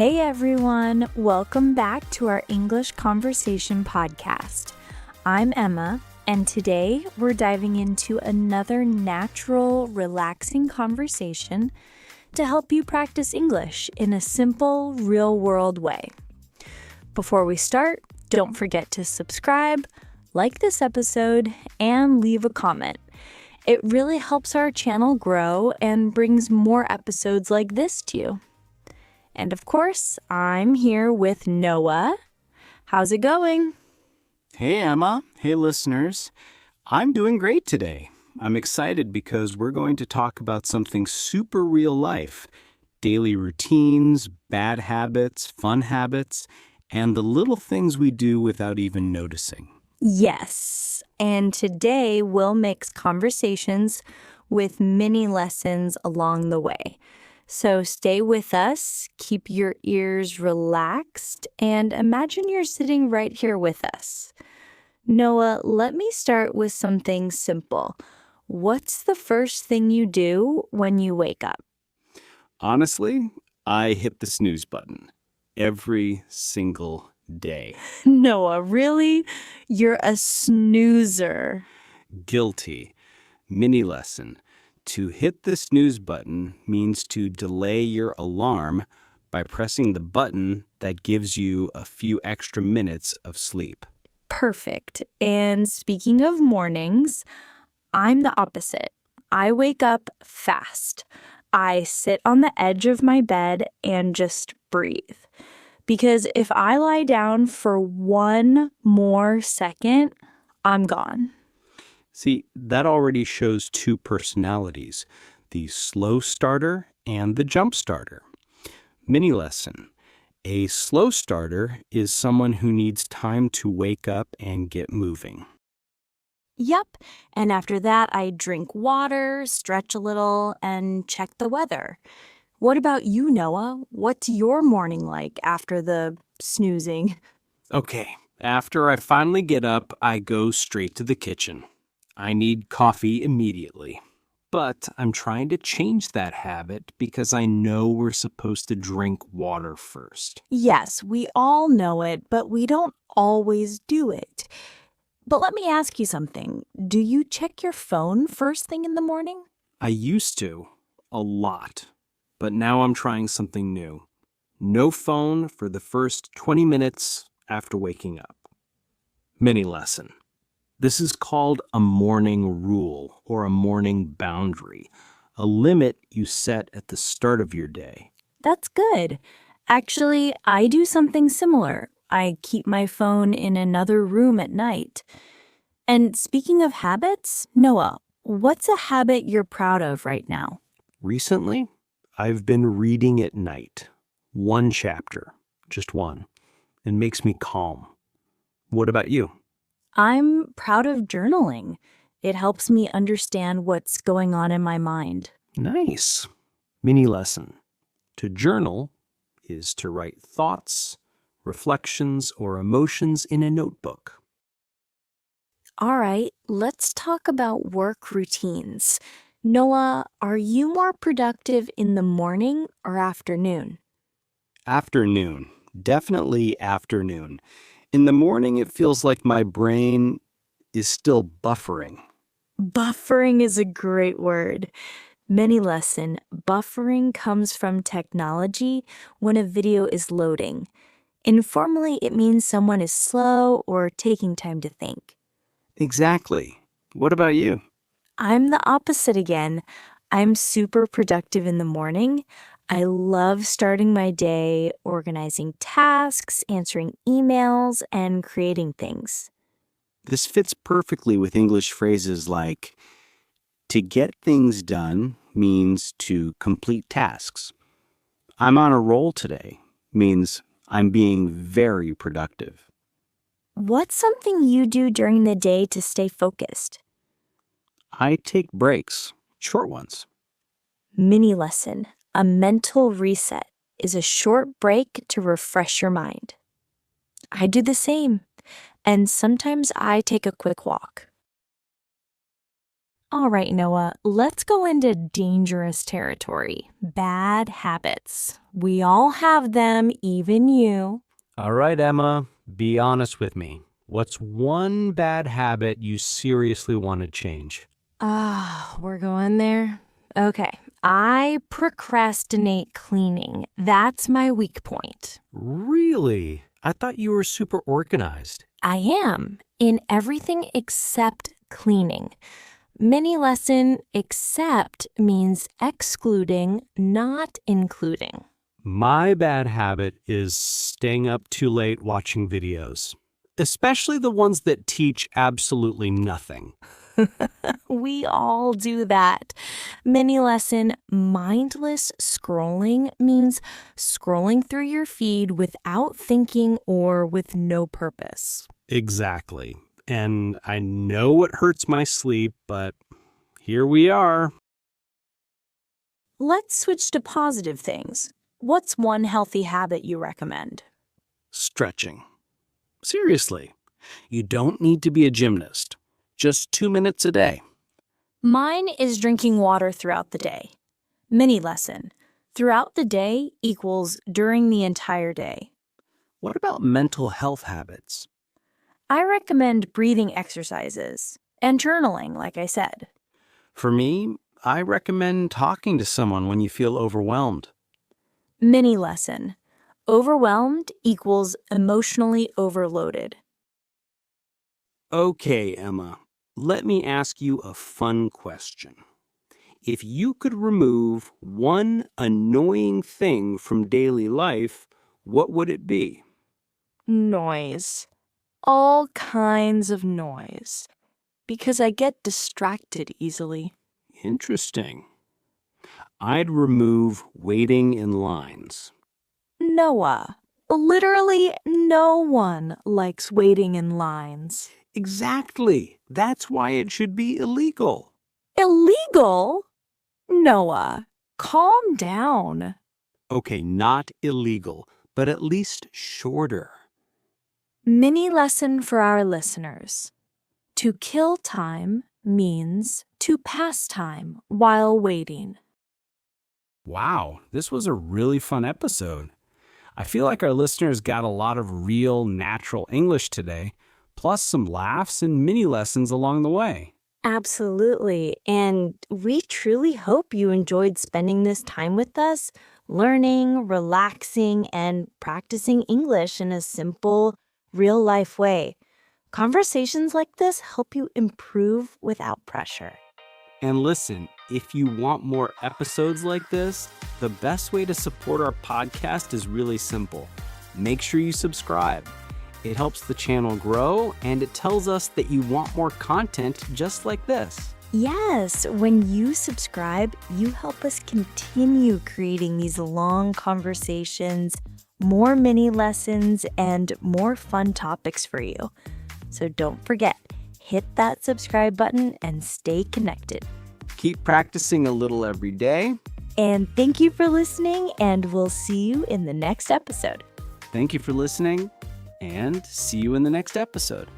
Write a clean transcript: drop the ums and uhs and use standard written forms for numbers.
Hey everyone, welcome back to our English Conversation podcast. I'm Emma, and today we're diving into another natural, relaxing conversation to help you practice English in a simple, real-world way. Before we start, don't forget to subscribe, like this episode, and leave a comment. It really helps our channel grow and brings more episodes like this to you. And of course, I'm here with Noah. How's it going? Hey, Emma. Hey, listeners. I'm doing great today. I'm excited because we're going to talk about something super real life. Daily routines, bad habits, fun habits, and the little things we do without even noticing. Yes, and today we'll mix conversations with mini lessons along the way. So stay with us, keep your ears relaxed, and imagine you're sitting right here with us. Noah, let me start with something simple. What's the first thing you do when you wake up? Honestly, I hit the snooze button every single day. Noah, really? You're a snoozer. Guilty. Mini lesson. To hit the snooze button means to delay your alarm by pressing the button that gives you a few extra minutes of sleep. Perfect. And speaking of mornings, I'm the opposite. I wake up fast. I sit on the edge of my bed and just breathe. Because if I lie down for one more second, I'm gone. See, that already shows two personalities, the slow starter and the jump starter. Mini lesson. A slow starter is someone who needs time to wake up and get moving. Yep. And after that, I drink water, stretch a little, and check the weather. What about you, Noah? What's your morning like after the snoozing? Okay, after I finally get up, I go straight to the kitchen. I need coffee immediately. But I'm trying to change that habit because I know we're supposed to drink water first. Yes, we all know it, but we don't always do it. But let me ask you something. Do you check your phone first thing in the morning? I used to, a lot. But now I'm trying something new. No phone for the first 20 minutes after waking up. Mini lesson. This is called a morning rule or a morning boundary, a limit you set at the start of your day. That's good. Actually, I do something similar. I keep my phone in another room at night. And speaking of habits, Noah, what's a habit you're proud of right now? Recently, I've been reading at night. One chapter, just one. It makes me calm. What about you? I'm proud of journaling. It helps me understand what's going on in my mind. Nice. Mini lesson. To journal is to write thoughts, reflections, or emotions in a notebook. All right, let's talk about work routines. Noah, are you more productive in the morning or afternoon? Afternoon. Definitely afternoon. In the morning, it feels like my brain is still buffering. Buffering is a great word. Mini lesson, buffering comes from technology when a video is loading. Informally, it means someone is slow or taking time to think. Exactly. What about you? I'm the opposite again. I'm super productive in the morning. I love starting my day, organizing tasks, answering emails, and creating things. This fits perfectly with English phrases like, to get things done means to complete tasks. I'm on a roll today means I'm being very productive. What's something you do during the day to stay focused? I take breaks, short ones. Mini lesson, a mental reset is a short break to refresh your mind. I do the same, and sometimes I take a quick walk. All right, Noah, let's go into dangerous territory. Bad habits. We all have them, even you. All right, Emma, be honest with me. What's one bad habit you seriously want to change? We're going there. Okay, I procrastinate cleaning. That's my weak point. Really? I thought you were super organized. I am in everything except cleaning. Mini lesson except means excluding, not including. My bad habit is staying up too late watching videos, especially the ones that teach absolutely nothing. We all do that. Mini lesson mindless scrolling means scrolling through your feed without thinking or with no purpose. Exactly. And I know it hurts my sleep, but here we are. Let's switch to positive things. What's one healthy habit you recommend? Stretching. Seriously, you don't need to be a gymnast. Just 2 minutes a day. Mine is drinking water throughout the day. Mini lesson. Throughout the day equals during the entire day. What about mental health habits? I recommend breathing exercises and journaling, like I said. For me, I recommend talking to someone when you feel overwhelmed. Mini lesson. Overwhelmed equals emotionally overloaded. Okay, Emma, let me ask you a fun question. If you could remove one annoying thing from daily life, what would it be? Noise. All kinds of noise. Because I get distracted easily. Interesting. I'd remove waiting in lines. Noah. Literally no one likes waiting in lines. Exactly. That's why it should be illegal. Illegal? Noah, calm down. Okay, not illegal, but at least shorter. Mini lesson for our listeners. To kill time means to pass time while waiting. Wow, this was a really fun episode. I feel like our listeners got a lot of real, natural English today, plus some laughs and mini lessons along the way. Absolutely. And we truly hope you enjoyed spending this time with us, learning, relaxing, and practicing English in a simple, real-life way. Conversations like this help you improve without pressure. And listen, if you want more episodes like this, the best way to support our podcast is really simple. Make sure you subscribe. It helps the channel grow, and it tells us that you want more content just like this. Yes, when you subscribe, you help us continue creating these long conversations, more mini lessons, and more fun topics for you. So don't forget, hit that subscribe button and stay connected. Keep practicing a little every day. And thank you for listening, and we'll see you in the next episode. Thank you for listening, and see you in the next episode.